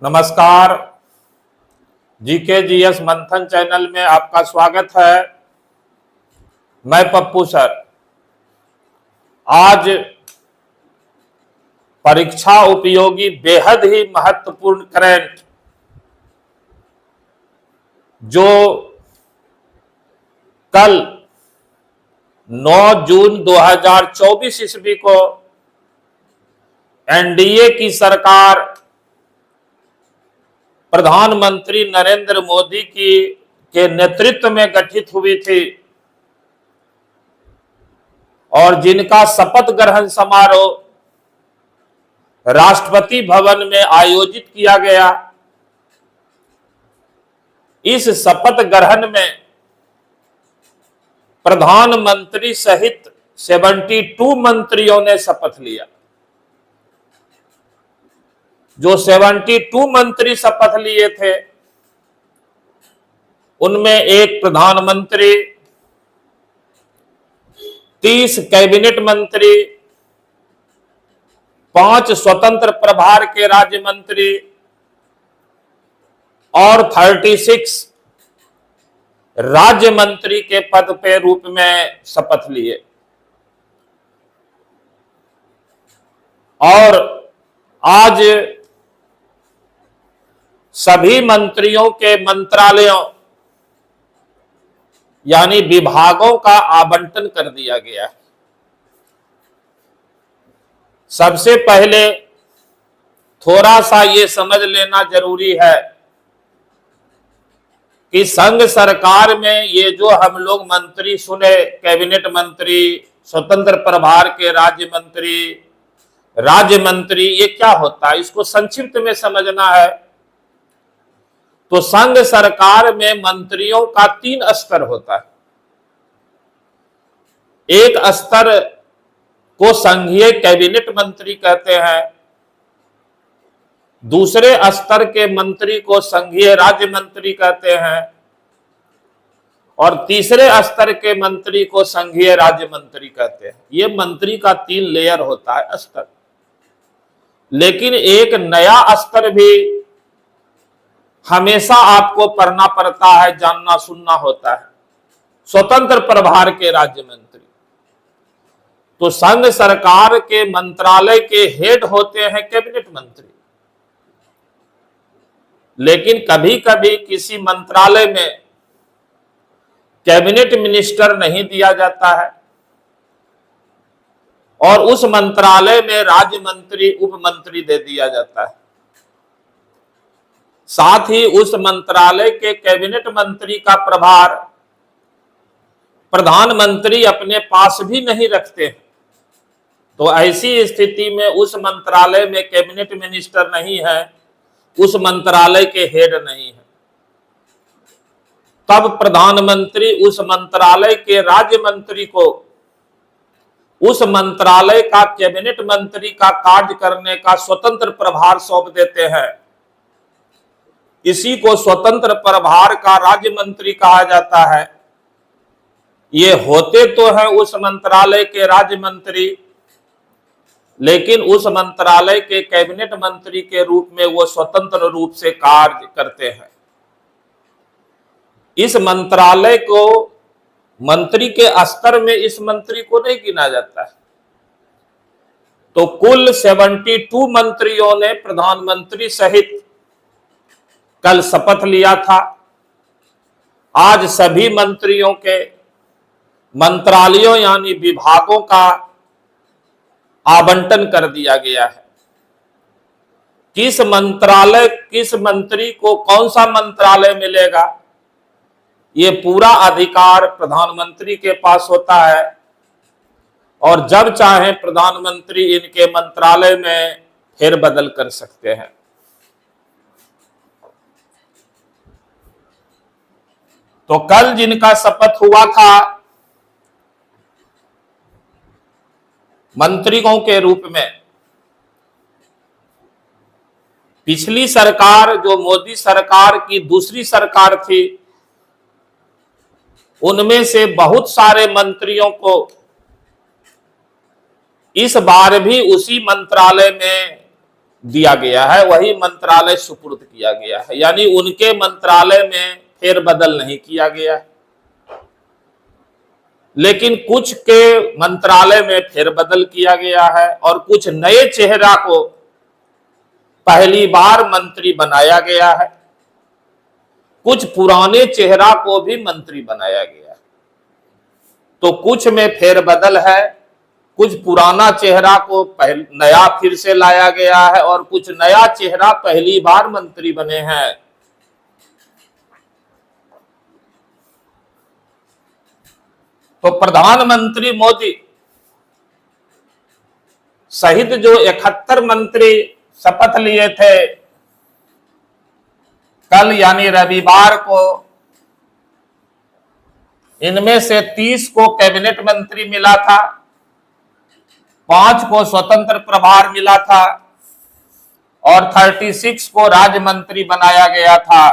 नमस्कार। जीके मंथन चैनल में आपका स्वागत है। मैं पप्पू सर। आज परीक्षा उपयोगी बेहद ही महत्वपूर्ण करंट जो कल 9 जून 2024 ईस्वी को एनडीए की सरकार प्रधानमंत्री नरेंद्र मोदी के नेतृत्व में गठित हुई थी और जिनका शपथ ग्रहण समारोह राष्ट्रपति भवन में आयोजित किया गया। इस शपथ ग्रहण में प्रधानमंत्री सहित 72 मंत्रियों ने शपथ लिया। जो 72 मंत्री शपथ लिए थे उनमें एक प्रधानमंत्री, 30 कैबिनेट मंत्री, 5 स्वतंत्र प्रभार के राज्य मंत्री और 36 राज्य मंत्री के पद पे रूप में शपथ लिए। और आज सभी मंत्रियों के मंत्रालयों यानी विभागों का आवंटन कर दिया गया है। सबसे पहले थोड़ा सा ये समझ लेना जरूरी है कि संघ सरकार में ये जो हम लोग मंत्री सुने, कैबिनेट मंत्री, स्वतंत्र प्रभार के राज्य मंत्री, ये क्या होता है, इसको संक्षिप्त में समझना है। तो संघ सरकार में मंत्रियों का 3 स्तर होता है। एक स्तर को संघीय कैबिनेट मंत्री कहते हैं, दूसरे स्तर के मंत्री को संघीय राज्य मंत्री कहते हैं और तीसरे स्तर के मंत्री को संघीय राज्य मंत्री कहते हैं। ये मंत्री का 3 लेयर होता है, स्तर। लेकिन एक नया स्तर भी हमेशा आपको पढ़ना पड़ता है, जानना सुनना होता है, स्वतंत्र प्रभार के राज्य मंत्री। तो संघ सरकार के मंत्रालय के हेड होते हैं कैबिनेट मंत्री। लेकिन कभी कभी किसी मंत्रालय में कैबिनेट मिनिस्टर नहीं दिया जाता है और उस मंत्रालय में राज्य मंत्री, उप मंत्री दे दिया जाता है। साथ ही उस मंत्रालय के कैबिनेट मंत्री का प्रभार प्रधानमंत्री अपने पास भी नहीं रखते। तो ऐसी स्थिति में उस मंत्रालय में कैबिनेट मिनिस्टर नहीं है, उस मंत्रालय के हेड नहीं है, तब प्रधानमंत्री उस मंत्रालय के राज्य मंत्री को उस मंत्रालय का कैबिनेट मंत्री का कार्य करने का स्वतंत्र प्रभार सौंप देते हैं। इसी को स्वतंत्र प्रभार का राज्य मंत्री कहा जाता है। ये होते तो हैं उस मंत्रालय के राज्य मंत्री, लेकिन उस मंत्रालय के कैबिनेट मंत्री के रूप में वो स्वतंत्र रूप से कार्य करते हैं। इस मंत्रालय को मंत्री के स्तर में इस मंत्री को नहीं गिना जाता है। तो कुल 72 मंत्रियों ने प्रधानमंत्री सहित कल शपथ लिया था। आज सभी मंत्रियों के मंत्रालयों यानी विभागों का आवंटन कर दिया गया है। किस मंत्री को कौन सा मंत्रालय मिलेगा, ये पूरा अधिकार प्रधानमंत्री के पास होता है और जब चाहे प्रधानमंत्री इनके मंत्रालय में फेरबदल कर सकते हैं। तो कल जिनका शपथ हुआ था मंत्रियों के रूप में, पिछली सरकार जो मोदी सरकार की दूसरी सरकार थी, उनमें से बहुत सारे मंत्रियों को इस बार भी उसी मंत्रालय में दिया गया है, वही मंत्रालय सुपुर्द किया गया है। यानी उनके मंत्रालय में फेरबदल नहीं किया गया है, लेकिन कुछ के मंत्रालय में फेरबदल किया गया है और कुछ नए चेहरा को पहली बार मंत्री बनाया गया है, कुछ पुराने चेहरा को भी मंत्री बनाया गया है। तो कुछ में फेरबदल है, कुछ पुराना चेहरा को नया फिर से लाया गया है और कुछ नया चेहरा पहली बार मंत्री बने हैं। तो प्रधानमंत्री मोदी सहित जो 71 मंत्री शपथ लिए थे, कल यानी रविवार को इनमें से 30 को कैबिनेट मंत्री मिला था, 5 को स्वतंत्र प्रभार मिला था और 36 को राज्य मंत्री बनाया गया था।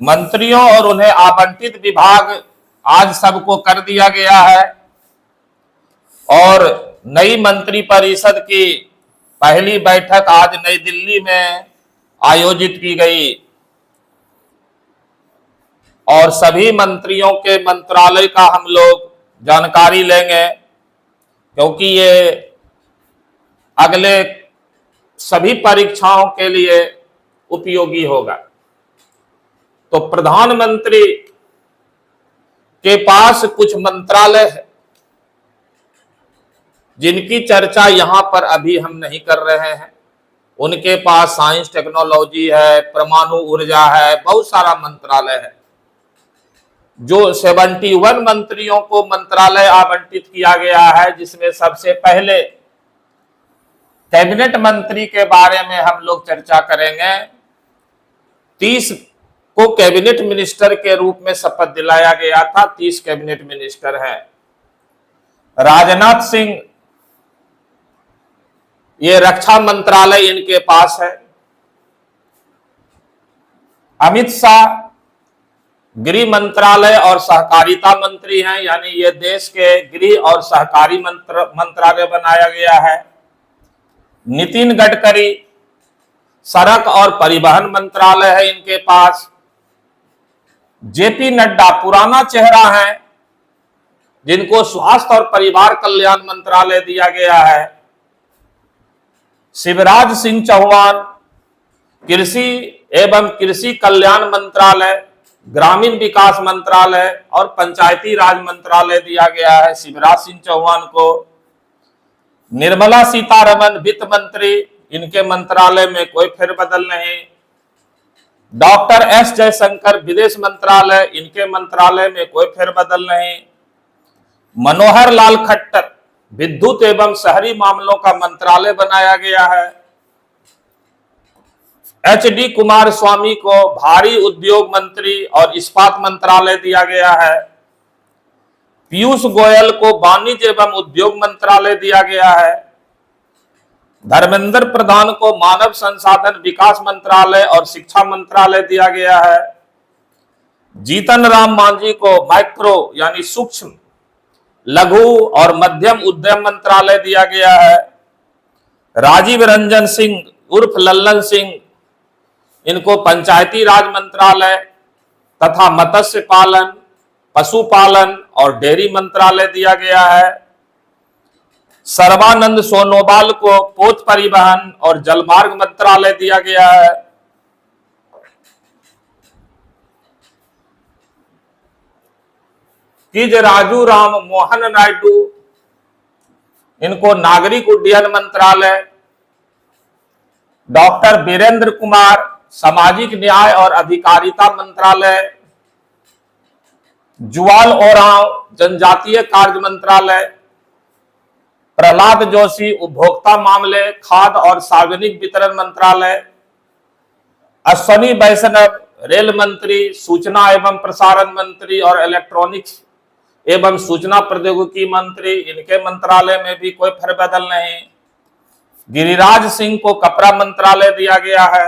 मंत्रियों और उन्हें आवंटित विभाग आज सबको कर दिया गया है और नई मंत्री परिषद की पहली बैठक आज नई दिल्ली में आयोजित की गई और सभी मंत्रियों के मंत्रालय का हम लोग जानकारी लेंगे, क्योंकि ये अगले सभी परीक्षाओं के लिए उपयोगी होगा। तो प्रधानमंत्री के पास कुछ मंत्रालय है जिनकी चर्चा यहां पर अभी हम नहीं कर रहे हैं। उनके पास साइंस टेक्नोलॉजी है, परमाणु ऊर्जा है, बहुत सारा मंत्रालय है। जो 71 मंत्रियों को मंत्रालय आवंटित किया गया है, जिसमें सबसे पहले कैबिनेट मंत्री के बारे में हम लोग चर्चा करेंगे। 30 को कैबिनेट मिनिस्टर के रूप में शपथ दिलाया गया था। 30 कैबिनेट मिनिस्टर हैं। राजनाथ सिंह, ये रक्षा मंत्रालय इनके पास है। अमित शाह गृह मंत्रालय और सहकारिता मंत्री हैं, यानी ये देश के गृह और सहकारी मंत्रालय बनाया गया है। नितिन गडकरी सड़क और परिवहन मंत्रालय है इनके पास। जेपी नड्डा पुराना चेहरा है, जिनको स्वास्थ्य और परिवार कल्याण मंत्रालय दिया गया है। शिवराज सिंह चौहान कृषि एवं कृषि कल्याण मंत्रालय, ग्रामीण विकास मंत्रालय और पंचायती राज मंत्रालय दिया गया है शिवराज सिंह चौहान को। निर्मला सीतारमण वित्त मंत्री, इनके मंत्रालय में कोई फेरबदल नहीं। डॉक्टर एस जयशंकर विदेश मंत्रालय, इनके मंत्रालय में कोई फेरबदल नहीं। मनोहर लाल खट्टर विद्युत एवं शहरी मामलों का मंत्रालय बनाया गया है। HD कुमार स्वामी को भारी उद्योग मंत्री और इस्पात मंत्रालय दिया गया है। पीयूष गोयल को वाणिज्य एवं उद्योग मंत्रालय दिया गया है। धर्मेंद्र प्रधान को मानव संसाधन विकास मंत्रालय और शिक्षा मंत्रालय दिया गया है। जीतन राम मांझी को माइक्रो यानी सूक्ष्म, लघु और मध्यम उद्यम मंत्रालय दिया गया है। राजीव रंजन सिंह उर्फ लल्लन सिंह, इनको पंचायती राज मंत्रालय तथा मत्स्य पालन, पशुपालन और डेयरी मंत्रालय दिया गया है। सर्बानंद सोनोवाल को पोत परिवहन और जलमार्ग मंत्रालय दिया गया है। किज राजू राम मोहन नायडू, इनको नागरिक उड्डयन मंत्रालय। डॉक्टर वीरेंद्र कुमार सामाजिक न्याय और अधिकारिता मंत्रालय। जुवाल ओरांव जनजातीय कार्य मंत्रालय। प्रहलाद जोशी उपभोक्ता मामले, खाद्य और सार्वजनिक वितरण मंत्रालय। अश्वनी वैष्णव रेल मंत्री, सूचना एवं प्रसारण मंत्री और इलेक्ट्रॉनिक्स एवं सूचना प्रौद्योगिकी मंत्री, इनके मंत्रालय में भी कोई फेरबदल नहीं। गिरिराज सिंह को कपड़ा मंत्रालय दिया गया है।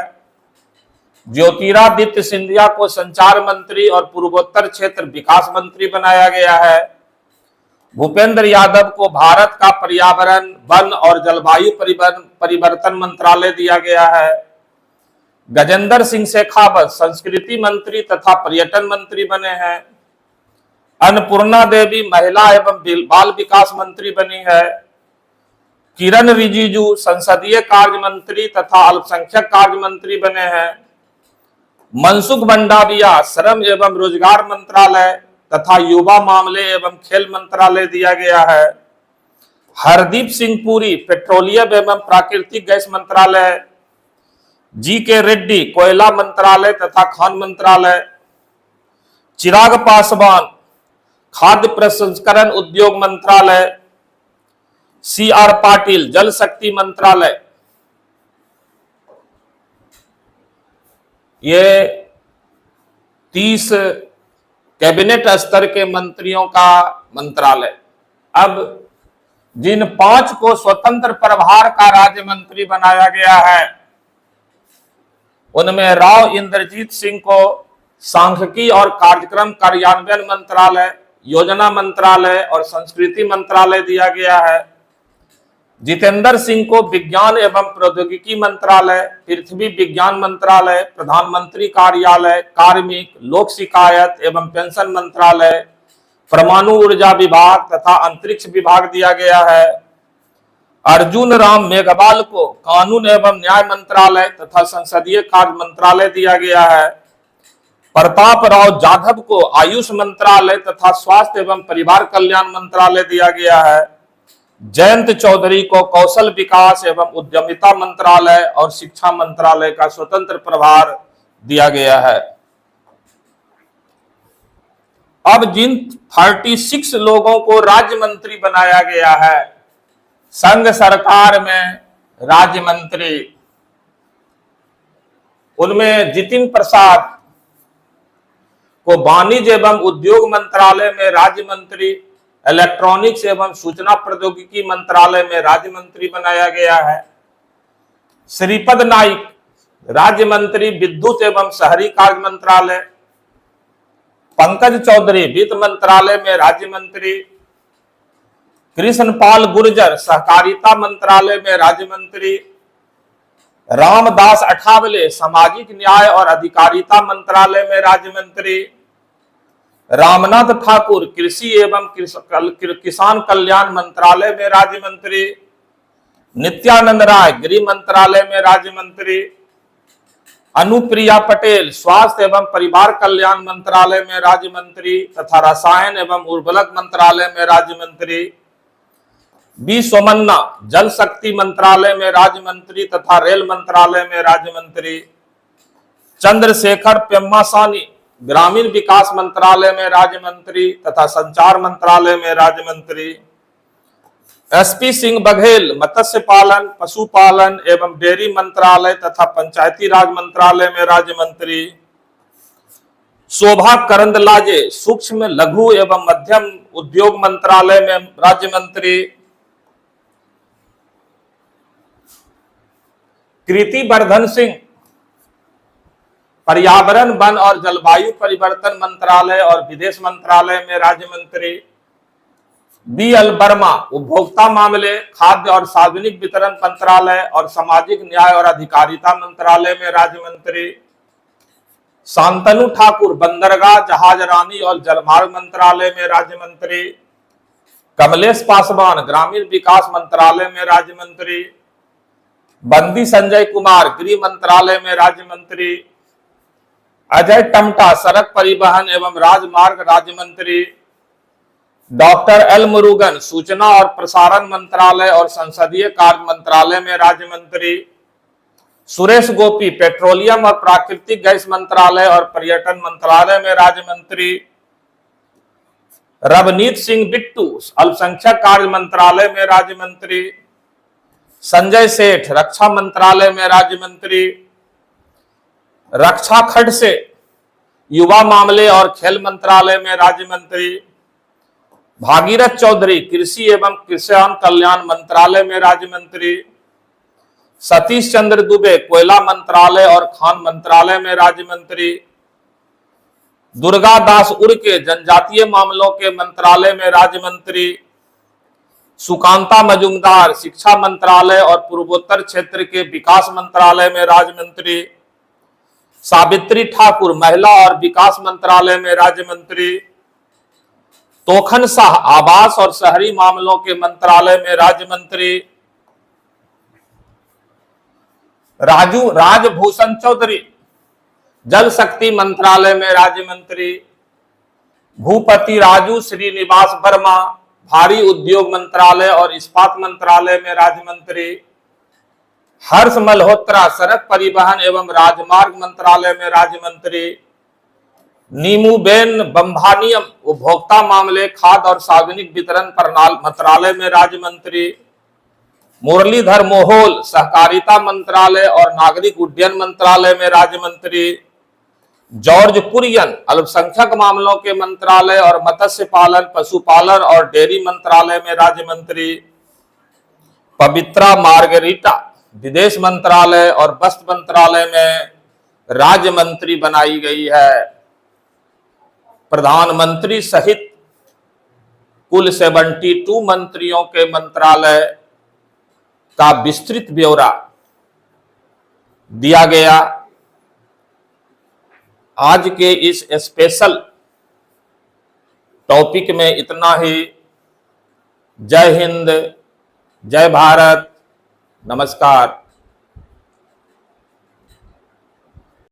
ज्योतिरादित्य सिंधिया को संचार मंत्री और पूर्वोत्तर क्षेत्र विकास मंत्री बनाया गया है। भूपेंद्र यादव को भारत का पर्यावरण, वन और जलवायु परिवर्तन मंत्रालय दिया गया है। गजेंद्र सिंह शेखावत संस्कृति मंत्री तथा पर्यटन मंत्री बने हैं। अन्नपूर्णा देवी महिला एवं बाल विकास मंत्री बनी है। किरण रिजिजू संसदीय कार्य मंत्री तथा अल्पसंख्यक कार्य मंत्री बने हैं। मनसुख मंडाविया श्रम एवं रोजगार मंत्रालय तथा युवा मामले एवं खेल मंत्रालय दिया गया है। हरदीप सिंह पुरी पेट्रोलियम एवं प्राकृतिक गैस मंत्रालय, जी.के. रेड्डी कोयला मंत्रालय तथा खान मंत्रालय, चिराग पासवान खाद्य प्रसंस्करण उद्योग मंत्रालय, सी.आर. पाटिल जल शक्ति मंत्रालय। ये 30 कैबिनेट स्तर के मंत्रियों का मंत्रालय। अब जिन 5 को स्वतंत्र प्रभार का राज्य मंत्री बनाया गया है, उनमें राव इंद्रजीत सिंह को सांख्यिकी और कार्यक्रम कार्यान्वयन मंत्रालय, योजना मंत्रालय और संस्कृति मंत्रालय दिया गया है। जितेंद्र सिंह को विज्ञान एवं प्रौद्योगिकी मंत्रालय, पृथ्वी विज्ञान मंत्रालय, प्रधानमंत्री कार्यालय, कार्मिक, लोक शिकायत एवं पेंशन मंत्रालय, परमाणु ऊर्जा विभाग तथा अंतरिक्ष विभाग दिया गया है। अर्जुन राम मेघवाल को कानून एवं न्याय मंत्रालय तथा संसदीय कार्य मंत्रालय दिया गया है। प्रताप राव जाधव को आयुष मंत्रालय तथा स्वास्थ्य एवं परिवार कल्याण मंत्रालय दिया गया है। जयंत चौधरी को कौशल विकास एवं उद्यमिता मंत्रालय और शिक्षा मंत्रालय का स्वतंत्र प्रभार दिया गया है। अब जिन 36 लोगों को राज्य मंत्री बनाया गया है संघ सरकार में राज्य मंत्री, उनमें जितिन प्रसाद को वाणिज्य एवं उद्योग मंत्रालय में राज्य मंत्री, इलेक्ट्रॉनिक्स एवं सूचना प्रौद्योगिकी मंत्रालय में राज्य मंत्री बनाया गया है। श्रीपद नाइक राज्य मंत्री विद्युत एवं शहरी कार्य मंत्रालय, पंकज चौधरी वित्त मंत्रालय में राज्य मंत्री, कृष्णपाल गुर्जर सहकारिता मंत्रालय में राज्य मंत्री, रामदास अठावले सामाजिक न्याय और अधिकारिता मंत्रालय में राज्य मंत्री, रामनाथ ठाकुर कृषि एवं किसान कल्याण मंत्रालय में राज्य मंत्री, नित्यानंद राय गृह मंत्रालय में राज्य मंत्री, अनुप्रिया पटेल स्वास्थ्य एवं परिवार कल्याण मंत्रालय में राज्य मंत्री तथा रसायन एवं उर्वरक मंत्रालय में राज्य मंत्री, बी सोमन्ना जल शक्ति मंत्रालय में राज्य मंत्री तथा रेल मंत्रालय में राज्य मंत्री, चंद्रशेखर पेम्मासानी ग्रामीण विकास मंत्रालय में राज्य मंत्री तथा संचार मंत्रालय में राज्य मंत्री, एसपी सिंह बघेल मत्स्य पालन, पशुपालन एवं डेयरी मंत्रालय तथा पंचायती राज मंत्रालय में राज्य मंत्री, शोभा करंदलाजे सूक्ष्म लघु एवं मध्यम उद्योग मंत्रालय में राज्य मंत्री, कृति वर्धन सिंह पर्यावरण, वन और जलवायु परिवर्तन मंत्रालय और विदेश मंत्रालय में राज्य मंत्री, बी.एल. वर्मा उपभोक्ता मामले, खाद्य और सार्वजनिक वितरण मंत्रालय और सामाजिक न्याय और अधिकारिता मंत्रालय में राज्य मंत्री, शांतनु ठाकुर बंदरगाह, जहाजरानी और जलमार्ग मंत्रालय में राज्य मंत्री, कमलेश पासवान ग्रामीण विकास मंत्रालय में राज्य मंत्री, बंदी संजय कुमार गृह मंत्रालय में राज्य मंत्री, अजय टमटा सड़क परिवहन एवं राजमार्ग राज्य मंत्री, डॉक्टर एल मुरुगन सूचना और प्रसारण मंत्रालय और संसदीय कार्य मंत्रालय में राज्य मंत्री, सुरेश गोपी पेट्रोलियम और प्राकृतिक गैस मंत्रालय और पर्यटन मंत्रालय में राज्य मंत्री, रवनीत सिंह बिट्टू अल्पसंख्यक कार्य मंत्रालय में राज्य मंत्री, संजय सेठ रक्षा मंत्रालय में राज्य मंत्री, रक्षा खडसे युवा मामले और खेल मंत्रालय में राज्य मंत्री, भागीरथ चौधरी कृषि एवं किसान कल्याण मंत्रालय में राज्य मंत्री, सतीश चंद्र दुबे कोयला मंत्रालय और खान मंत्रालय में राज्य मंत्री, दुर्गा दास उर्के जनजातीय मामलों के मंत्रालय में राज्य मंत्री, सुकांता मजूमदार शिक्षा मंत्रालय और पूर्वोत्तर क्षेत्र के विकास मंत्रालय में राज्य मंत्री, सावित्री ठाकुर महिला और विकास मंत्रालय में राज्य मंत्री, तोखन शाह आवास और शहरी मामलों के मंत्रालय में राज्य मंत्री, राजभूषण चौधरी जल शक्ति मंत्रालय में राज्य मंत्री, भूपति राजू श्रीनिवास वर्मा भारी उद्योग मंत्रालय और इस्पात मंत्रालय में राज्य मंत्री, हर्ष मल्होत्रा सड़क परिवहन एवं राजमार्ग मंत्रालय में राज्य मंत्री, नीमूबेन बंभानियम उपभोक्ता मामले खाद्य और सार्वजनिक वितरण मंत्रालय में राज्य मंत्री, मुरलीधर मोहोल सहकारिता मंत्रालय और नागरिक उड्डयन मंत्रालय में राज्य मंत्री, जॉर्ज कुरियन अल्पसंख्यक मामलों के मंत्रालय और मत्स्य पालन पशुपालन और डेयरी मंत्रालय में राज्य मंत्री, पवित्रा मार्गरीटा विदेश मंत्रालय और वस्त्र मंत्रालय में राज्य मंत्री बनाई गई है। प्रधानमंत्री सहित कुल 72 मंत्रियों के मंत्रालय का विस्तृत ब्यौरा दिया गया। आज के इस स्पेशल टॉपिक में इतना ही। जय हिंद, जय भारत, नमस्कार।